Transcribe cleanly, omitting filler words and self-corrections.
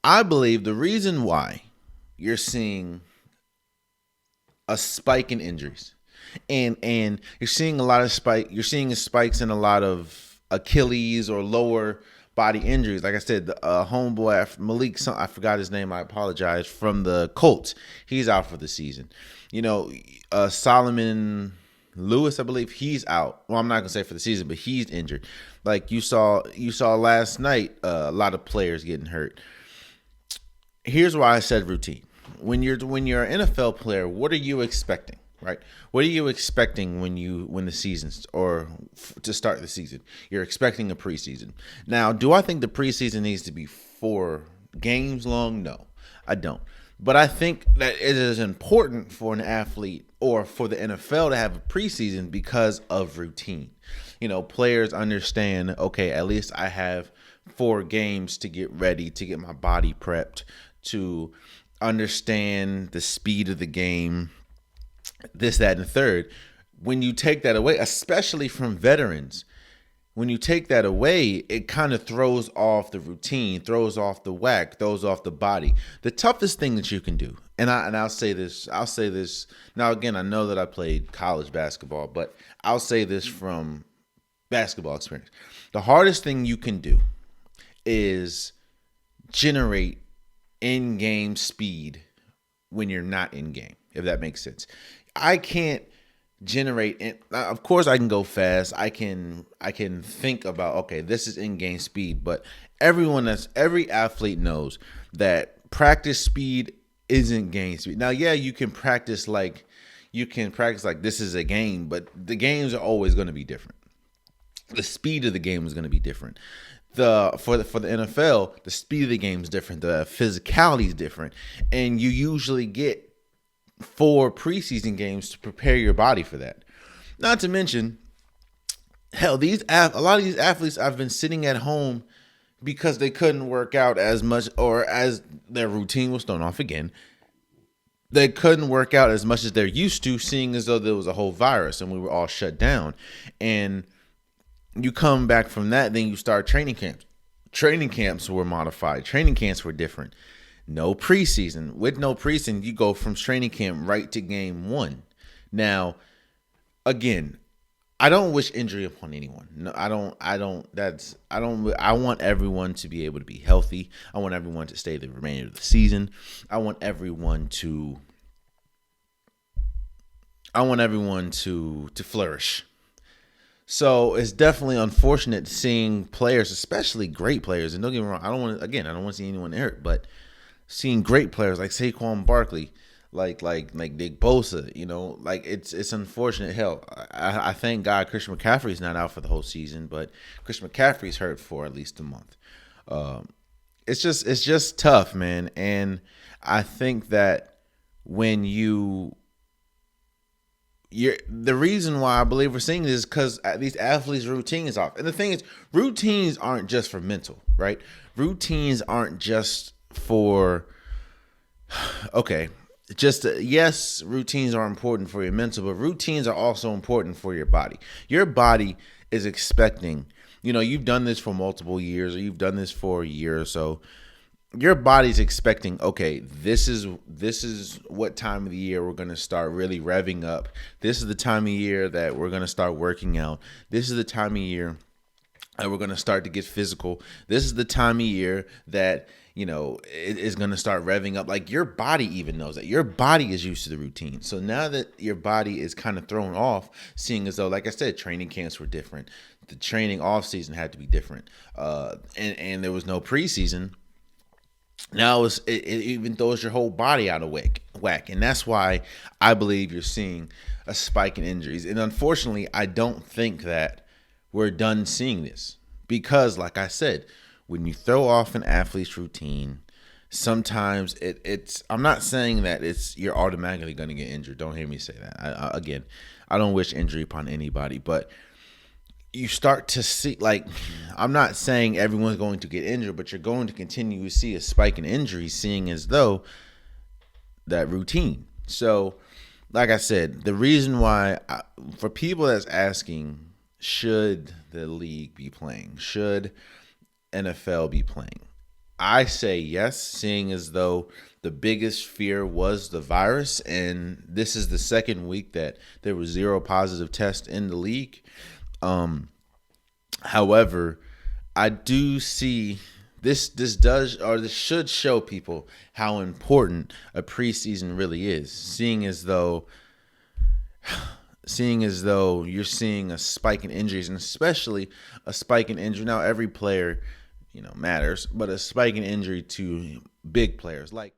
I believe the reason why you're seeing a spike in injuries, and you're seeing you're seeing spikes in a lot of Achilles or lower body injuries. Like I said, the homeboy Malik, I forgot his name. I apologize. From the Colts, he's out for the season. Solomon Lewis, I believe he's out. Well, I'm not gonna say for the season, but he's injured. Like you saw last night, a lot of players getting hurt. Here's why I said routine. When you're an NFL player, what are you expecting, right? What are you expecting when the season's to start the season? You're expecting a preseason. Now, do I think the preseason needs to be 4 games long? No, I don't. But I think that it is important for an athlete or for the NFL to have a preseason because of routine. Players understand, okay, at least I have 4 games to get ready, to get my body prepped, to understand the speed of the game, this, that, and the third. When you take that away, especially from veterans, when you take that away, it kind of throws off the routine, throws off the whack, throws off the body. The toughest thing that you can do, and I'll say this. Now, again, I know that I played college basketball, but I'll say this from basketball experience. The hardest thing you can do is generate in-game speed when you're not in-game, if that makes sense. I can't generate, and of course I can go fast. I can think about, okay, this is in-game speed, but every athlete knows that practice speed isn't game speed. Now, yeah, you can practice like this is a game, but the games are always going to be different. The speed of the game is going to be different. For the NFL, the speed of the game is different. The physicality is different, and you usually get 4 preseason games to prepare your body for that. Not to mention, hell, a lot of these athletes have been sitting at home because they couldn't work out as much, or as their routine was thrown off again. They couldn't work out as much as they're used to, seeing as though there was a whole virus and we were all shut down. And you come back from that, then you start training camps. Training camps were modified. Training camps were different. No preseason. With no preseason, you go from training camp right to game 1. Now, again, I don't wish injury upon anyone. No, I don't. I want everyone to be able to be healthy. I want everyone to stay the remainder of the season. I want everyone to flourish. So it's definitely unfortunate seeing players, especially great players, and don't get me wrong, I don't want to see anyone hurt, but seeing great players like Saquon Barkley, like Nick Bosa, it's unfortunate. Hell, I thank God Christian McCaffrey's not out for the whole season, but Christian McCaffrey's hurt for at least a month. It's just tough, man, and I think that when the reason why I believe we're seeing this is because these athletes' routine is off. And the thing is, routines aren't just for mental, right? Routines aren't just for, okay, yes, routines are important for your mental, but routines are also important for your body. Your body is expecting, you've done this for multiple years, or you've done this for a year or so. Your body's expecting, okay, this is what time of the year we're going to start really revving up. This is the time of year that we're going to start working out. This is the time of year that we're going to start to get physical. This is the time of year that, it is going to start revving up. Like, your body even knows that. Your body is used to the routine. So now that your body is kind of thrown off, seeing as though, like I said, training camps were different. The training off season had to be different. And there was no preseason. Now it even throws your whole body out of whack. And that's why I believe you're seeing a spike in injuries. And unfortunately, I don't think that we're done seeing this. Because, like I said, when you throw off an athlete's routine, sometimes it's I'm not saying that you're automatically going to get injured. Don't hear me say that. Again, I don't wish injury upon anybody. But you start to see, like, I'm not saying everyone's going to get injured, but you're going to continue to see a spike in injuries, seeing as though that routine. So, like I said, the reason why, for people that's asking, should the league be playing? Should NFL be playing? I say yes, seeing as though the biggest fear was the virus, and this is the second week that there was 0 positive tests in the league. However, I do see this should show people how important a preseason really is, seeing as though you're seeing a spike in injuries, and especially a spike in injury. Now every player, matters, but a spike in injury to big players like